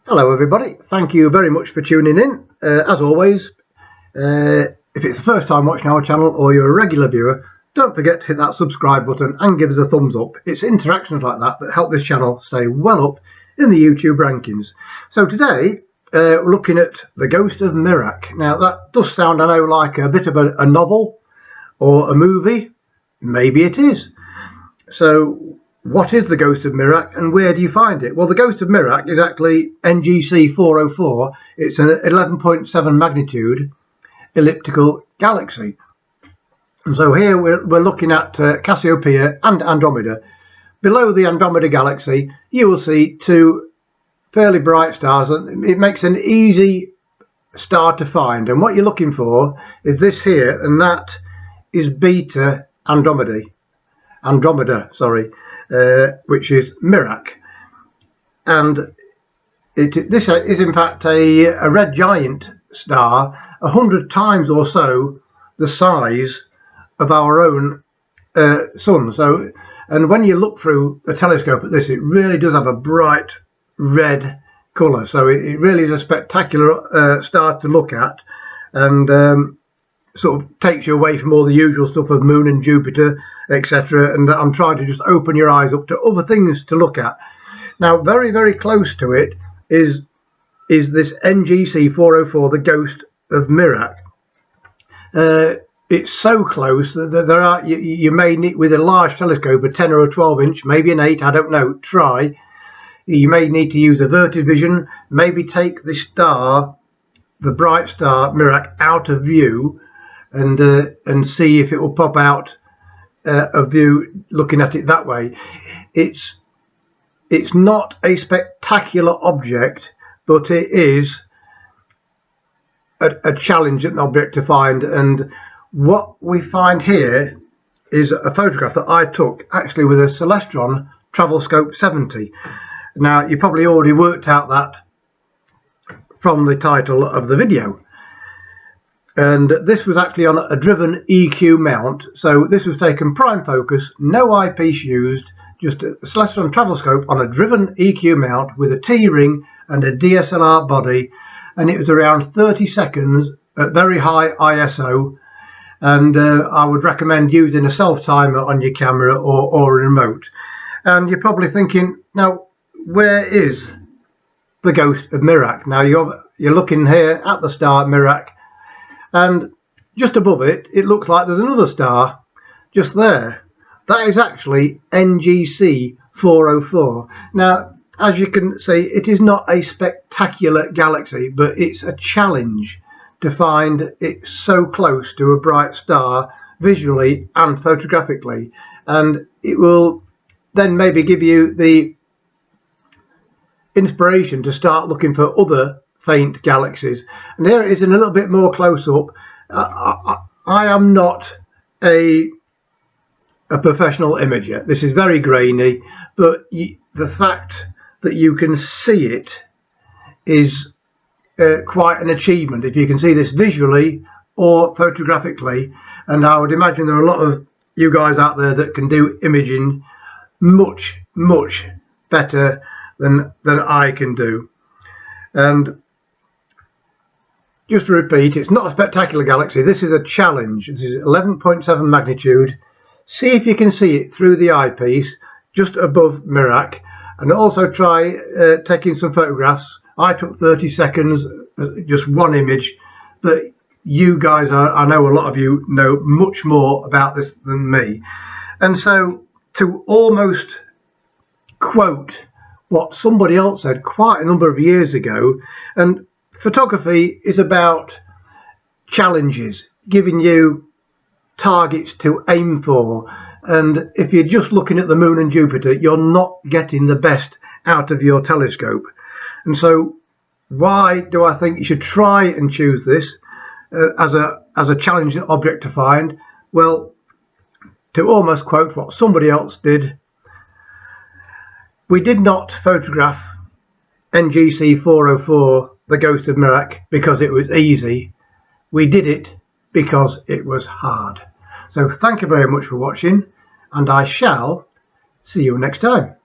Hello everybody, thank you very much for tuning in. As always, if it's the first time watching our channel or you're a regular viewer, don't forget to hit that subscribe button and give us a thumbs up. It's interactions like that that help this channel stay well up in the YouTube rankings. So today we're looking at the Ghost of Mirach. Now that does sound, I know, like a bit of a novel or a movie. Maybe it is. So what is the Ghost of Mirach and where do you find it? Well, the Ghost of Mirach is actually NGC 404. It's an 11.7 magnitude elliptical galaxy. And so here we're looking at Cassiopeia and Andromeda. Below the Andromeda galaxy, you will see two fairly bright stars, and it makes an easy star to find. And what you're looking for is this here, and that is Beta Andromeda, which is Mirach. And this is in fact a red giant star, 100 times or so the size of our own sun. So, and when you look through a telescope at this, it really does have a bright red colour. So it really is a spectacular star to look at, and sort of takes you away from all the usual stuff of Moon and Jupiter, etc. And I'm trying to just open your eyes up to other things to look at. Now, very, very close to it is this NGC 404, the Ghost of Mirach. It's so close that there are, you may need, with a large telescope, a 10 or a 12 inch, maybe an 8, I don't know, try. You may need to use averted vision, maybe take the star, the bright star Mirach, out of view and see if it will pop out of view looking at it that way. It's not a spectacular object, but it is a challenging object to find. And what we find here is a photograph that I took actually with a Celestron Travel Scope 70. Now, you probably already worked out that from the title of the video. And this was actually on a driven EQ mount. So this was taken prime focus, no eyepiece used, just a Celestron Travel Scope on a driven EQ mount with a T-ring and a DSLR body. And it was around 30 seconds at very high ISO. And I would recommend using a self-timer on your camera or a remote. And you're probably thinking, now, where is the Ghost of Mirach? Now, you're looking here at the star Mirach, and just above it, it looks like there's another star just there. That is actually NGC 404. Now, as you can see, it is not a spectacular galaxy, but it's a challenge to find it so close to a bright star visually and photographically. And it will then maybe give you the inspiration to start looking for other faint galaxies. And here it is in a little bit more close up. I am not a professional imager. This is very grainy, but the fact that you can see it is quite an achievement if you can see this visually or photographically. And I would imagine there are a lot of you guys out there that can do imaging much better than I can do. And just to repeat, it's not a spectacular galaxy. This is a challenge. This is 11.7 magnitude. See if you can see it through the eyepiece just above Mirach, and also try taking some photographs. I took 30 seconds, just one image, but you guys, I know a lot of you know much more about this than me. And so to almost quote what somebody else said quite a number of years ago, and photography is about challenges, giving you targets to aim for. And if you're just looking at the Moon and Jupiter, you're not getting the best out of your telescope. And so why do I think you should try and choose this as a challenging object to find? Well, to almost quote what somebody else did, we did not photograph NGC 404, the Ghost of Mirach, because it was easy. We did it because it was hard. So thank you very much for watching, and I shall see you next time.